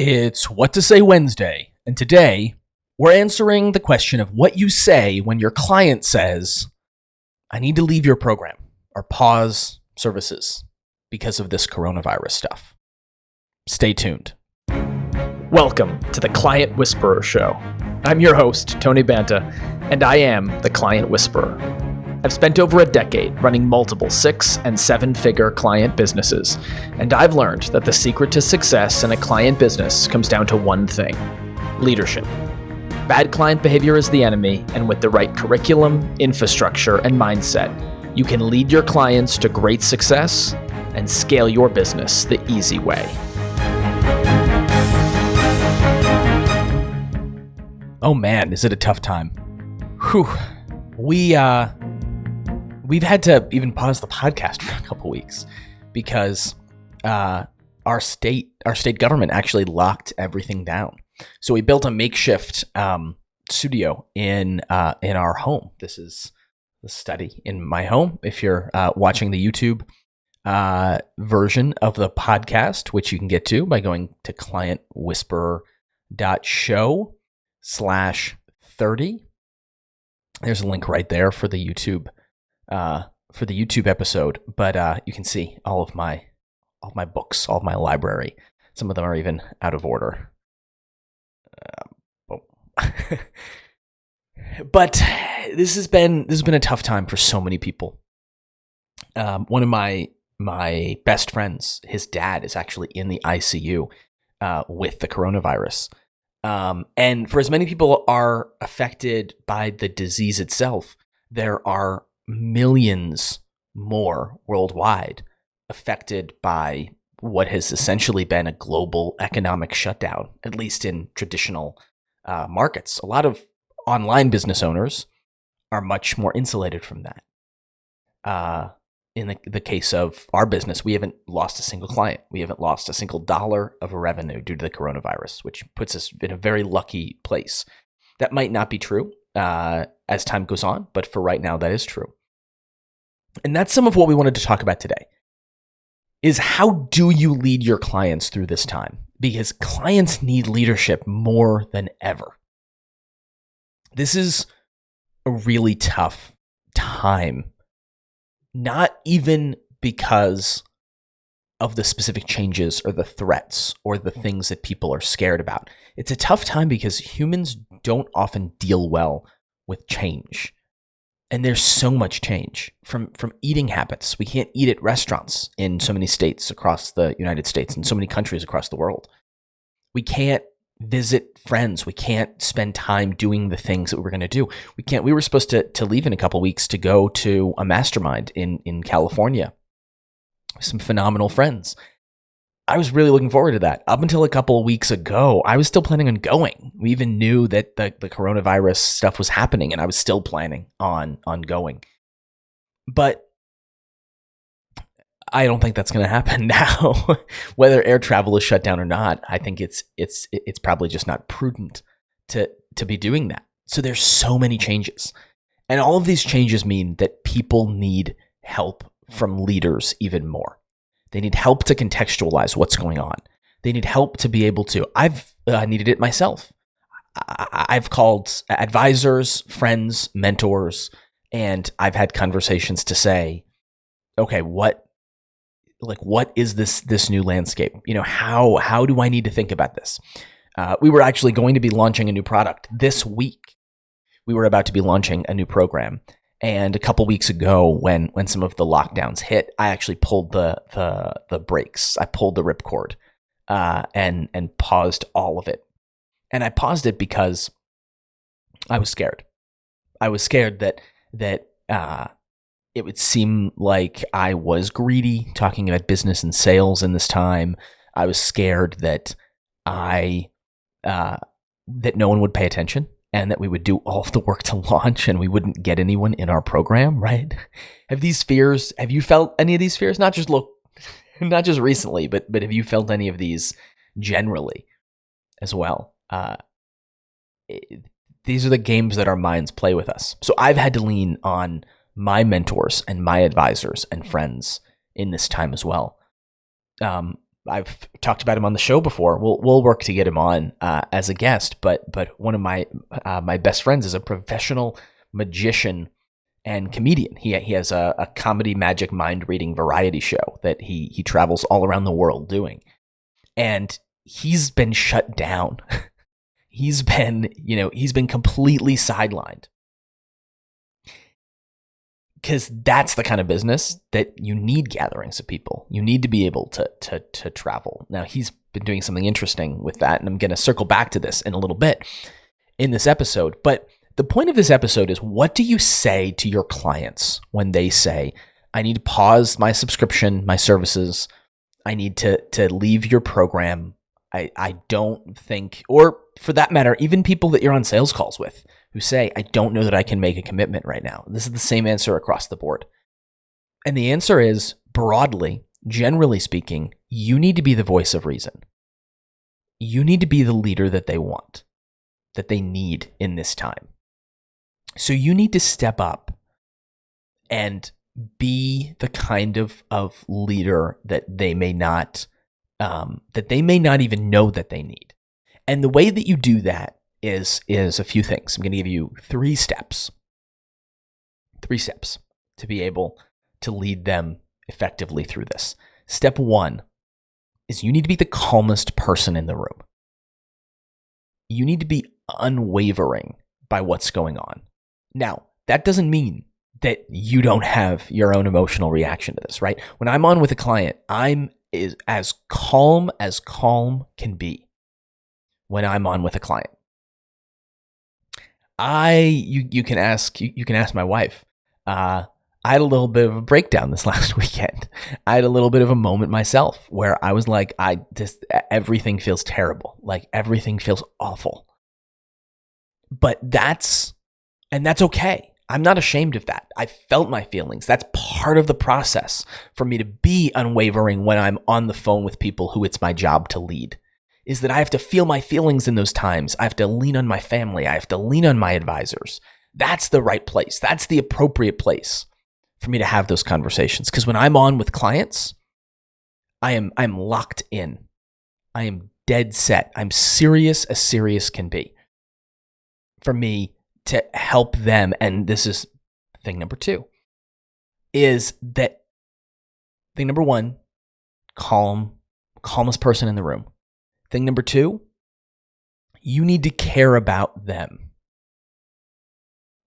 It's What to Say Wednesday, and today we're answering the question of what you say when your client says, I need to leave your program or pause services because of this coronavirus stuff. Stay tuned. Welcome to the Client Whisperer Show. I'm your host, Tony Banta, and I am the Client Whisperer. I've spent over a decade running multiple 6- and 7-figure client businesses, and I've learned that the secret to success in a client business comes down to one thing: leadership. Bad client behavior is the enemy, and with the right curriculum, infrastructure, and mindset, you can lead your clients to great success and scale your business the easy way. Oh man, is it a tough time? Whew. We've had to even pause the podcast for a couple weeks because our state government actually locked everything down. So we built a makeshift studio in our home. This is the study in my home. If you're watching the YouTube version of the podcast, which you can get to by going to clientwhisperer.show/30. There's a link right there for the YouTube episode, but you can see all of my books, all of my library. Some of them are even out of order. But this has been a tough time for so many people. One of my best friends, his dad is actually in the ICU with the coronavirus. And for as many people are affected by the disease itself, there are millions more worldwide affected by what has essentially been a global economic shutdown, at least in traditional markets. A lot of online business owners are much more insulated from that. In the case of our business, we haven't lost a single client. We haven't lost a single dollar of revenue due to the coronavirus, which puts us in a very lucky place. That might not be true as time goes on, but for right now, that is true. And that's some of what we wanted to talk about today, is how do you lead your clients through this time? Because clients need leadership more than ever. This is a really tough time, not even because of the specific changes or the threats or the things that people are scared about. It's a tough time because humans don't often deal well with change. And there's so much change from eating habits. We can't eat at restaurants in so many states across the United States and so many countries across the world. We can't visit friends. We can't spend time doing the things that we're going to do. We were supposed to leave in a couple weeks to go to a mastermind in California with some phenomenal friends. I was really looking forward to that. Up until a couple of weeks ago, I was still planning on going. We even knew that the coronavirus stuff was happening, and I was still planning on going. But I don't think that's going to happen now. Whether air travel is shut down or not, I think it's probably just not prudent to be doing that. So there's so many changes. And all of these changes mean that people need help from leaders even more. They need help to contextualize what's going on. They need help to be able to. I've needed it myself. I've called advisors, friends, mentors, and I've had conversations to say, okay, what is this new landscape? How do I need to think about this? We were actually going to be launching a new product this week. We were about to be launching a new program. And a couple weeks ago, when some of the lockdowns hit, I actually pulled the brakes. I pulled the ripcord and paused all of it. And I paused it because I was scared. I was scared that it would seem like I was greedy talking about business and sales in this time. I was scared that that no one would pay attention, and that we would do all of the work to launch and we wouldn't get anyone in our program, right? Have you felt any of these fears? Not just recently, but have you felt any of these generally as well? These are the games that our minds play with us. So I've had to lean on my mentors and my advisors and friends in this time as well. I've talked about him on the show before. We'll work to get him on as a guest. But one of my best friends is a professional magician and comedian. He has a comedy magic mind reading variety show that he travels all around the world doing, and he's been shut down. He's been completely sidelined. Because that's the kind of business that you need gatherings of people. You need to be able to travel. Now, he's been doing something interesting with that, and I'm going to circle back to this in a little bit in this episode. But the point of this episode is, what do you say to your clients when they say, I need to pause my subscription, my services, I need to leave your program. I don't think, or for that matter, even people that you're on sales calls with who say, I don't know that I can make a commitment right now. This is the same answer across the board. And the answer is, broadly, generally speaking, you need to be the voice of reason. You need to be the leader that they want, that they need in this time. So you need to step up and be the kind of leader that they may not even know that they need. And the way that you do that is a few things. I'm going to give you 3 steps. 3 steps to be able to lead them effectively through this. Step 1 is you need to be the calmest person in the room. You need to be unwavering by what's going on. Now, that doesn't mean that you don't have your own emotional reaction to this, right? When I'm on with a client, I'm as calm can be when I'm on with a client. You can ask my wife. I had a little bit of a breakdown this last weekend. I had a little bit of a moment myself where I was like, everything feels terrible. Like everything feels awful. But that's okay. I'm not ashamed of that. I felt my feelings. That's part of the process for me to be unwavering when I'm on the phone with people who it's my job to lead, is that I have to feel my feelings in those times. I have to lean on my family. I have to lean on my advisors. That's the right place. That's the appropriate place for me to have those conversations. Because when I'm on with clients, I'm locked in. I am dead set. I'm serious as serious can be. For me to help them, and this is thing number 2, is that thing number 1, calmest person in the room. Thing number 2, you need to care about them.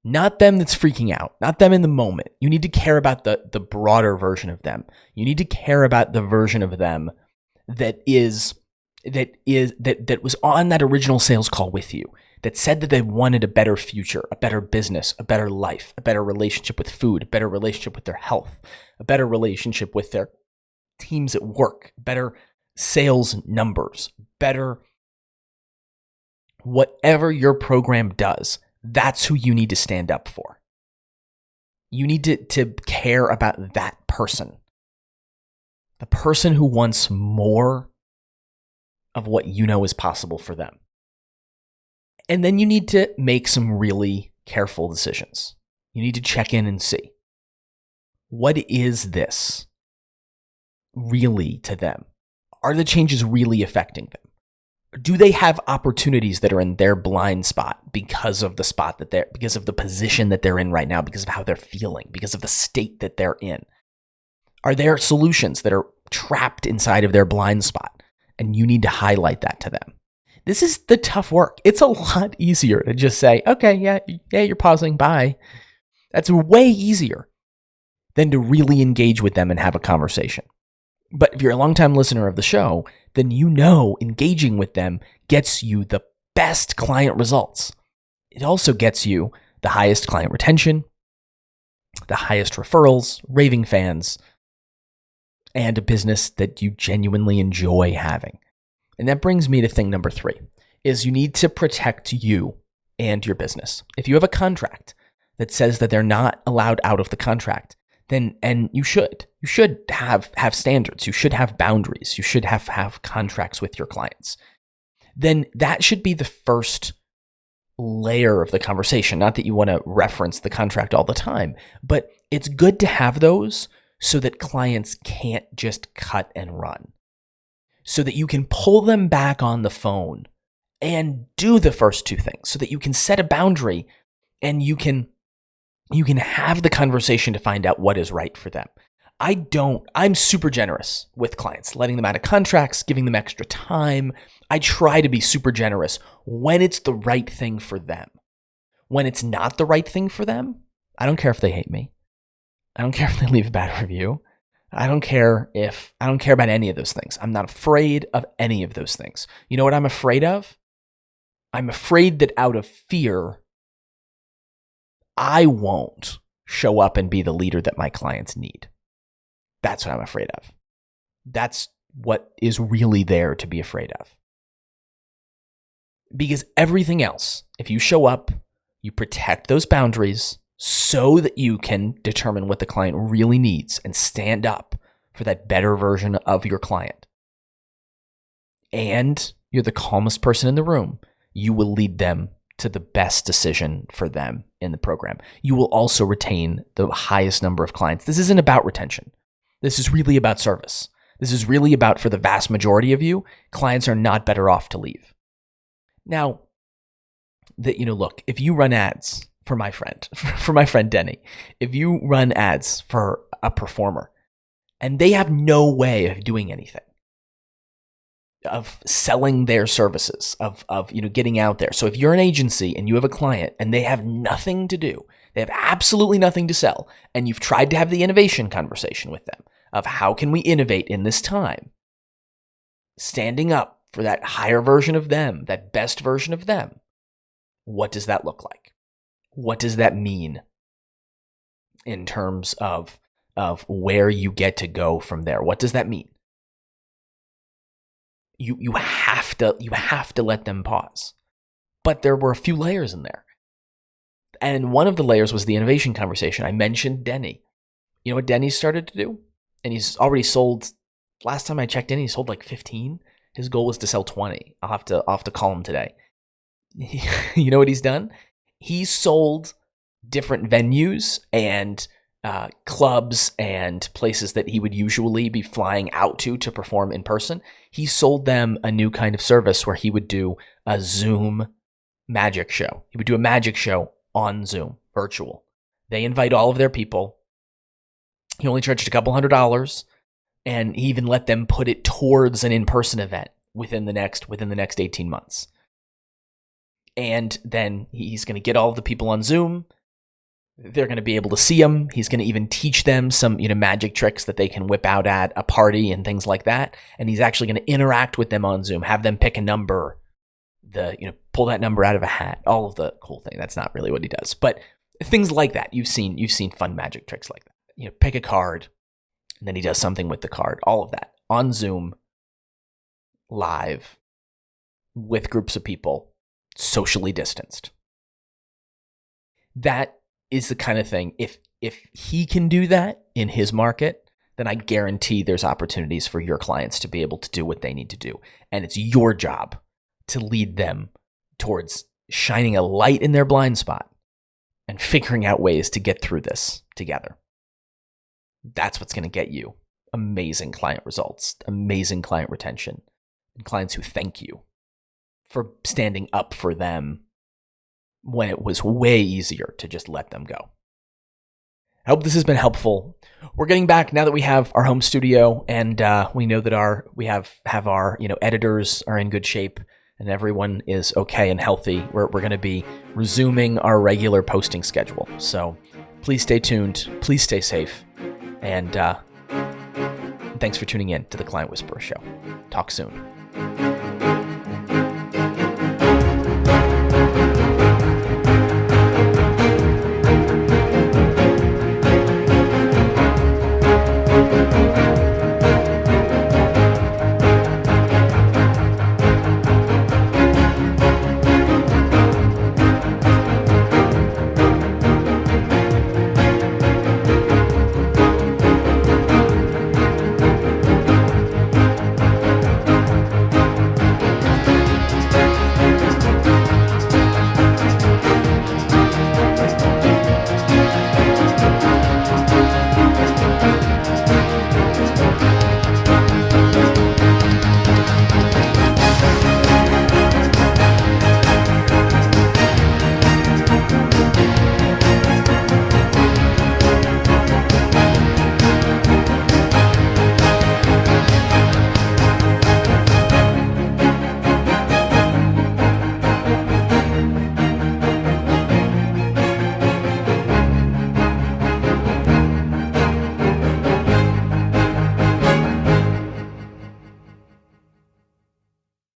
Not them that's freaking out, not them in the moment. You need to care about the broader version of them. You need to care about the version of them that was on that original sales call with you, that said that they wanted a better future, a better business, a better life, a better relationship with food, a better relationship with their health, a better relationship with their teams at work, better sales numbers, better whatever your program does. That's who you need to stand up for. You need to care about that person. The person who wants more of what you know is possible for them. And then you need to make some really careful decisions. You need to check in and see, what is this really to them? Are the changes really affecting them? Do they have opportunities that are in their blind spot because of the position that they're in right now, because of how they're feeling, because of the state that they're in? Are there solutions that are trapped inside of their blind spot? And you need to highlight that to them. This is the tough work. It's a lot easier to just say, okay, yeah, you're pausing, bye. That's way easier than to really engage with them and have a conversation. But if you're a longtime listener of the show, then you know engaging with them gets you the best client results. It also gets you the highest client retention, the highest referrals, raving fans, and a business that you genuinely enjoy having. And that brings me to thing number 3, is you need to protect you and your business. If you have a contract that says that they're not allowed out of the contract, and you should have standards, you should have boundaries, you should have contracts with your clients, then that should be the first layer of the conversation. Not that you want to reference the contract all the time, but it's good to have those so that clients can't just cut and run. so that you can pull them back on the phone and do the first two things, so that you can set a boundary and you can have the conversation to find out what is right for them. I'm super generous with clients, letting them out of contracts, giving them extra time. I try to be super generous when it's the right thing for them. When it's not the right thing for them, I don't care if they hate me. I don't care if they leave a bad review. I don't care about any of those things. I'm not afraid of any of those things. You know what I'm afraid of? I'm afraid that out of fear, I won't show up and be the leader that my clients need. That's what I'm afraid of. That's what is really there to be afraid of. Because everything else, if you show up, you protect those boundaries so that you can determine what the client really needs and stand up for that better version of your client. And you're the calmest person in the room. You will lead them to the best decision for them in the program. You will also retain the highest number of clients. This isn't about retention. This is really about service. This is really about, for the vast majority of you, clients are not better off to leave. Now, look, if you run ads for my friend Denny, if you run ads for a performer and they have no way of doing anything, of selling their services, of getting out there. So if you're an agency and you have a client and they have nothing to do, they have absolutely nothing to sell, and you've tried to have the innovation conversation with them of how can we innovate in this time, standing up for that higher version of them, that best version of them, what does that look like? What does that mean in terms of where you get to go from there? What does that mean? You have to let them pause. But there were a few layers in there. And one of the layers was the innovation conversation. I mentioned Denny. You know what Denny started to do? And he's already sold, last time I checked in, he sold like 15. His goal was to sell 20. I'll have to call him today. You know what he's done? He's sold different venues and clubs and places that he would usually be flying out to perform in person. He sold them a new kind of service where he would do a Zoom magic show. He would do a magic show on Zoom, virtual. They invite all of their people. He only charged a couple $100, and he even let them put it towards an in-person event within the next 18 months. And then he's going to get all of the people on Zoom. They're going to be able to see him. He's going to even teach them some, magic tricks that they can whip out at a party and things like that. And he's actually going to interact with them on Zoom, have them pick a number, pull that number out of a hat, all of the cool thing. That's not really what he does, but things like that. You've seen fun magic tricks like that. Pick a card, and then he does something with the card. All of that on Zoom, live, with groups of people, socially distanced. That is the kind of thing, if he can do that in his market, then I guarantee there's opportunities for your clients to be able to do what they need to do. And it's your job to lead them towards shining a light in their blind spot and figuring out ways to get through this together. That's what's going to get you amazing client results, amazing client retention, and clients who thank you for standing up for them when it was way easier to just let them go. I hope this has been helpful. We're getting back now that we have our home studio, and we know that our editors are in good shape and everyone is okay and healthy. We're going to be resuming our regular posting schedule. So please stay tuned. Please stay safe. And thanks for tuning in to the Client Whisperer Show. Talk soon.